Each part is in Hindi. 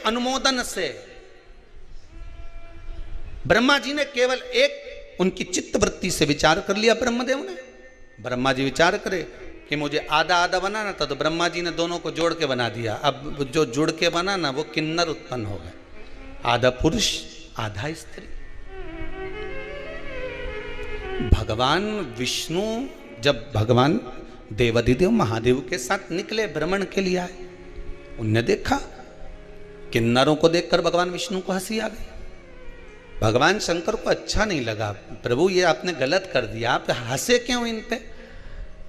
अनुमोदन से। ब्रह्मा जी ने केवल एक उनकी चित्त वृत्ति से विचार कर लिया ब्रह्मदेव ने। ब्रह्मा जी विचार करे कि मुझे आधा आधा बनाना था, तो ब्रह्मा जी ने दोनों को जोड़ के बना दिया। अब जो जुड़ के बना ना वो किन्नर उत्पन्न हो गए, आधा पुरुष आधा स्त्री। भगवान विष्णु जब भगवान देवाधिदेव महादेव के साथ निकले भ्रमण के लिए आए, उनने देखा किन्नरों को देखकर भगवान विष्णु को हंसी आ गई। भगवान शंकर को अच्छा नहीं लगा, प्रभु ये आपने गलत कर दिया, आप हंसे क्यों इन पे?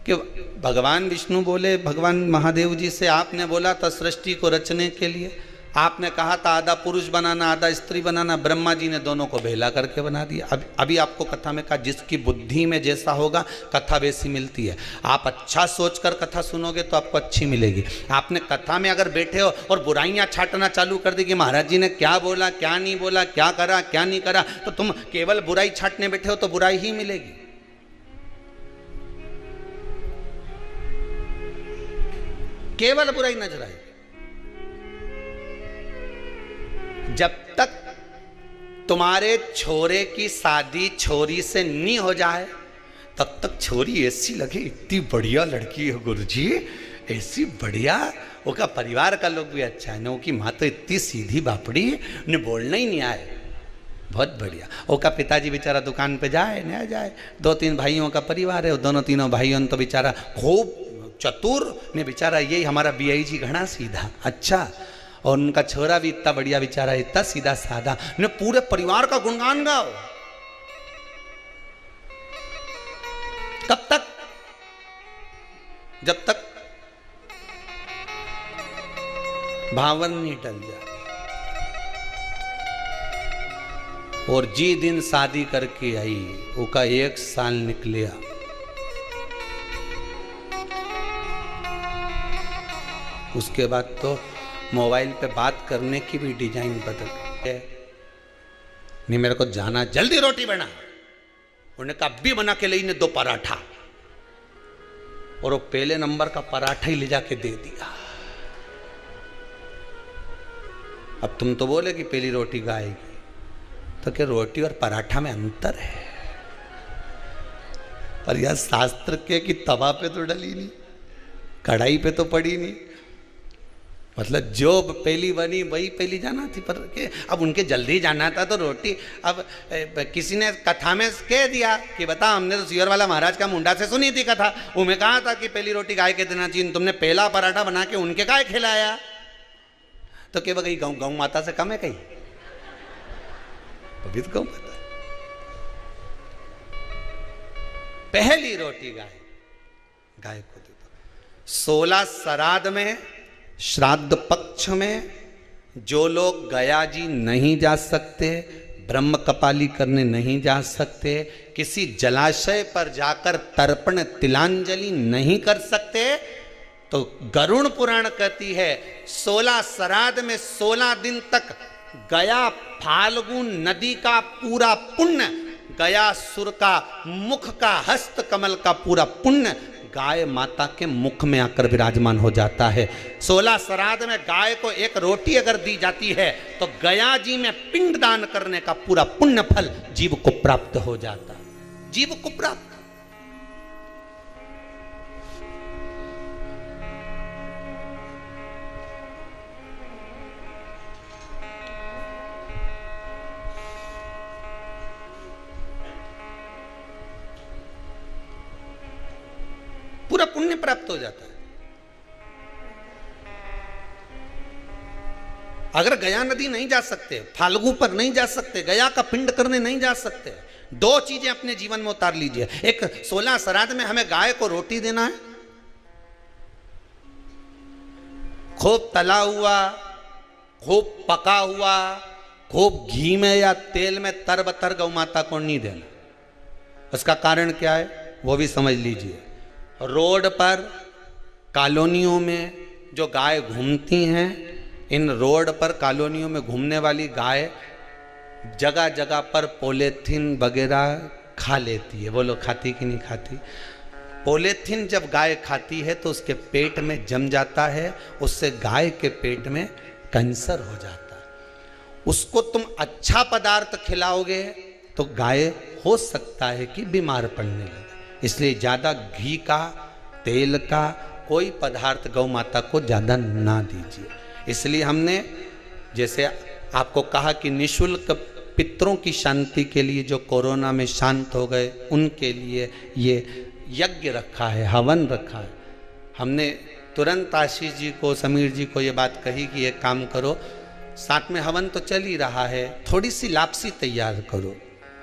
कि भगवान विष्णु बोले भगवान महादेव जी से, आपने बोला था सृष्टि को रचने के लिए, आपने कहा था आधा पुरुष बनाना आधा स्त्री बनाना, ब्रह्मा जी ने दोनों को भेला करके बना दिया। अभी आपको कथा में कहा जिसकी बुद्धि में जैसा होगा कथा वैसी मिलती है। आप अच्छा सोचकर कथा सुनोगे तो आपको अच्छी मिलेगी। आपने कथा में अगर बैठे हो और बुराइयां छाटना चालू कर दी कि महाराज जी ने क्या बोला क्या नहीं बोला, क्या करा क्या नहीं करा, तो तुम केवल बुराई छाटने बैठे हो तो बुराई ही मिलेगी। केवल बुराई नजर आएगी। जब तक तुम्हारे छोरे की शादी छोरी से नहीं हो जाए तब तक छोरी ऐसी लगे इतनी बढ़िया लड़की है गुरुजी, ऐसी बढ़िया, उसका परिवार का लोग भी अच्छा है ना, उसकी माँ तो इतनी सीधी बापड़ी, उन्हें बोलना ही नहीं आए, बहुत बढ़िया। उसका पिताजी बेचारा दुकान पे जाए न जाए, 2-3 भाइयों का परिवार है, दोनों तीनों भाइयों तो बेचारा खूब चतुर ने, बेचारा यही हमारा BI जी घना सीधा अच्छा, और उनका छोरा भी इतना बढ़िया बेचारा, इतना सीधा साधा, ने पूरे परिवार का गुणगान गाओ। कब तक? जब तक भावन नहीं टल जाए। और जी दिन शादी करके आई, उसका 1 साल निकलिया, उसके बाद तो मोबाइल पे बात करने की भी डिजाइन बदल है। नहीं मेरे को जाना, जल्दी रोटी बना, उन्होंने कहा अभी बना के ले 2 पराठा, और वो पहले नंबर का पराठा ही ले जाके दे दिया। अब तुम तो बोले कि पहली रोटी गाएगी, तो क्या रोटी और पराठा में अंतर है? और यह शास्त्र के कि तवा पे तो डली नहीं, कढ़ाई पे तो पड़ी नहीं, मतलब जो पहली बनी वही पहली जाना थी। पर के अब उनके जल्दी जाना था तो रोटी, अब किसी ने कथा में कह दिया कि बता हमने तो सियर वाला महाराज का मुंडा से सुनी थी कथा, उन्हें कहा था कि पहली रोटी गाय के देना चाहिए, तुमने पहला पराठा बना के उनके गाय खिलाया, तो क्या गई गौ माता से कम है कहीं? अभी तो गौ माता, पहली रोटी गाय को दे दो। 16 श्राद्ध में, श्राद्ध पक्ष में जो लोग गया जी नहीं जा सकते, ब्रह्म कपाली करने नहीं जा सकते, किसी जलाशय पर जाकर तर्पण तिलांजलि नहीं कर सकते, तो गरुड़ पुराण कहती है 16 श्राद्ध में 16 दिन तक गया फाल्गुन नदी का पूरा पुण्य, गया सुर का मुख का हस्त कमल का पूरा पुण्य गाय माता के मुख में आकर विराजमान हो जाता है। 16 श्राद्ध में गाय को 1 रोटी अगर दी जाती है तो गया जी में पिंड दान करने का पूरा पुण्य फल जीव को प्राप्त हो जाता है, जीव को प्राप्त। पूरा पुण्य प्राप्त हो जाता है। अगर गया नदी नहीं जा सकते, फाल्गु पर नहीं जा सकते, गया का पिंड करने नहीं जा सकते, 2 चीजें अपने जीवन में उतार लीजिए। एक 16 श्राद्ध में हमें गाय को रोटी देना है, खूब तला हुआ, खूब पका हुआ, खूब घी में या तेल में तरबतर गौ माता को नहीं देना। उसका कारण क्या है वो भी समझ लीजिए। रोड पर कॉलोनियों में जो गाय घूमती हैं, इन रोड पर कॉलोनियों में घूमने वाली गाय जगह जगह पर पॉलीथीन वगैरह खा लेती है। वो लोग खाती कि नहीं खाती? पॉलीथीन जब गाय खाती है तो उसके पेट में जम जाता है, उससे गाय के पेट में कैंसर हो जाता है। उसको तुम अच्छा पदार्थ खिलाओगे तो गाय हो सकता है कि बीमार पड़ने लगे। इसलिए ज़्यादा घी का, तेल का कोई पदार्थ गौ माता को ज़्यादा ना दीजिए। इसलिए हमने जैसे आपको कहा कि निःशुल्क पितरों की शांति के लिए जो कोरोना में शांत हो गए उनके लिए ये यज्ञ रखा है, हवन रखा है। हमने तुरंत आशीष जी को, समीर जी को ये बात कही कि ये काम करो, साथ में हवन तो चल ही रहा है, थोड़ी सी लापसी तैयार करो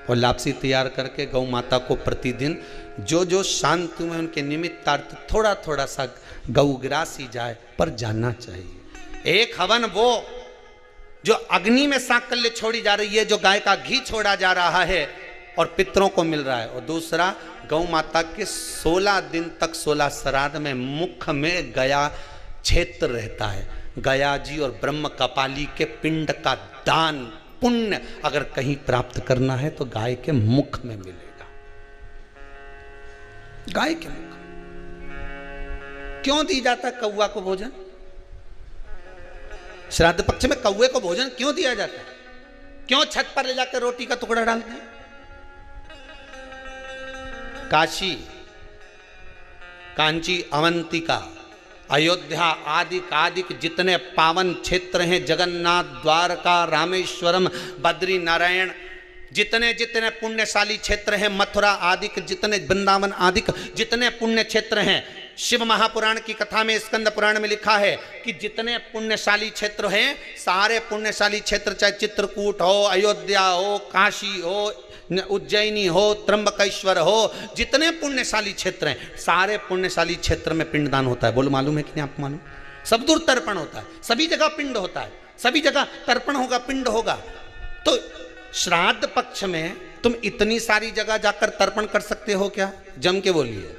और लापसी तैयार करके गौ माता को प्रतिदिन जो जो शांति में उनके निमित्तार्थ थोड़ा थोड़ा सा गौग्रासी जाए पर जाना चाहिए। एक हवन वो जो अग्नि में साकल्य छोड़ी जा रही है, जो गाय का घी छोड़ा जा रहा है और पितरों को मिल रहा है, और दूसरा गौ माता के 16 दिन तक 16 श्राद्ध में मुख में गया क्षेत्र रहता है। गया जी और ब्रह्म कपाली के पिंड का दान पुण्य अगर कहीं प्राप्त करना है तो गाय के मुख में मिलेगा। गाय के मुख क्यों दी जाता है कौवा को भोजन? श्राद्ध पक्ष में कौवे को भोजन क्यों दिया जाता है? क्यों छत पर ले जाकर रोटी का टुकड़ा डालते हैं? काशी, कांची, अवंतिका, अयोध्या आदि जितने पावन क्षेत्र हैं, जगन्नाथ, द्वारका, रामेश्वरम, बद्री नारायण, जितने जितने पुण्यशाली क्षेत्र हैं, मथुरा आदि जितने, वृंदावन आदि जितने पुण्य क्षेत्र हैं, शिव महापुराण की कथा में, स्कंद पुराण में लिखा है कि जितने पुण्यशाली क्षेत्र हैं, सारे पुण्यशाली क्षेत्र, चाहे चित्रकूट हो, अयोध्या हो, काशी हो, उज्जैनी हो, त्र्यंबकेश्वर हो, जितने पुण्यशाली क्षेत्र हैं, सारे पुण्यशाली क्षेत्र में पिंडदान होता है। बोलो मालूम है कि नहीं आपको? मालूम? सब दूर तर्पण होता है, सभी जगह पिंड होता है, सभी जगह तर्पण होगा, पिंड होगा। तो श्राद्ध पक्ष में तुम इतनी सारी जगह जाकर तर्पण कर सकते हो क्या? जम के बोलिए,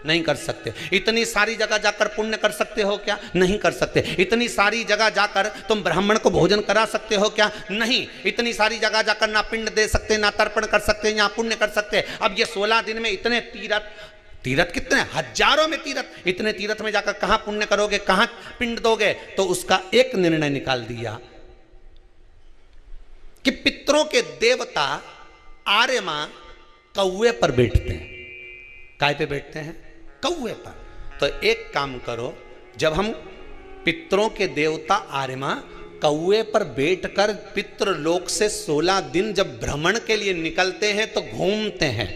नहीं कर सकते। इतनी सारी जगह जाकर पुण्य कर सकते हो क्या? नहीं कर सकते। इतनी सारी जगह जाकर तुम ब्राह्मण को भोजन करा सकते हो क्या? नहीं। इतनी सारी जगह जाकर ना पिंड दे सकते, ना तर्पण कर सकते, ना पुण्य कर सकते। अब ये 16 दिन में इतने तीर्थ कितने हजारों में तीर्थ, इतने तीर्थ में जाकर कहां पुण्य करोगे, कहां पिंड दोगे? तो उसका एक निर्णय निकाल दिया कि पितरों के देवता आर्यमा कौवे पर बैठते हैं। काय पे बैठते हैं? कौवे पर। तो एक काम करो, जब हम पितरों के देवता आर्यमा कौवे पर बैठकर पितृलोक से 16 दिन जब भ्रमण के लिए निकलते हैं तो घूमते हैं,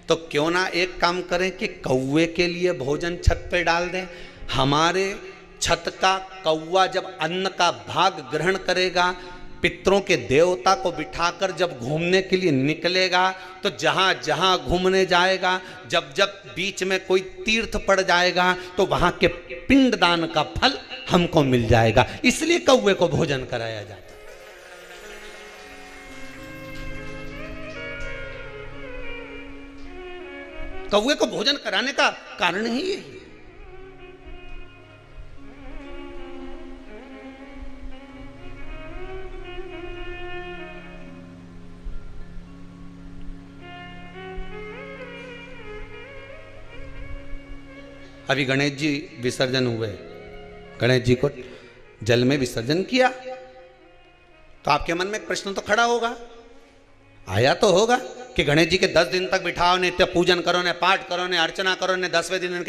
तो क्यों ना एक काम करें कि कौवे के लिए भोजन छत पे डाल दें। हमारे छत का कौवा जब अन्न का भाग ग्रहण करेगा, पितरों के देवता को बिठाकर जब घूमने के लिए निकलेगा, तो जहां जहां घूमने जाएगा, जब जब बीच में कोई तीर्थ पड़ जाएगा, तो वहां के पिंडदान का फल हमको मिल जाएगा। इसलिए कौवे को भोजन कराया जाता है। कौवे को भोजन कराने का कारण ही यही है। अभी गणेश जी विसर्जन हुए, गणेश जी को जल में विसर्जन किया, तो आपके मन में एक प्रश्न तो खड़ा होगा, आया तो होगा कि गणेश जी के 10 दिन तक बिठाओ, नित्य पूजन करो, ने पाठ करो, ने अर्चना करो, ने 10वें दिन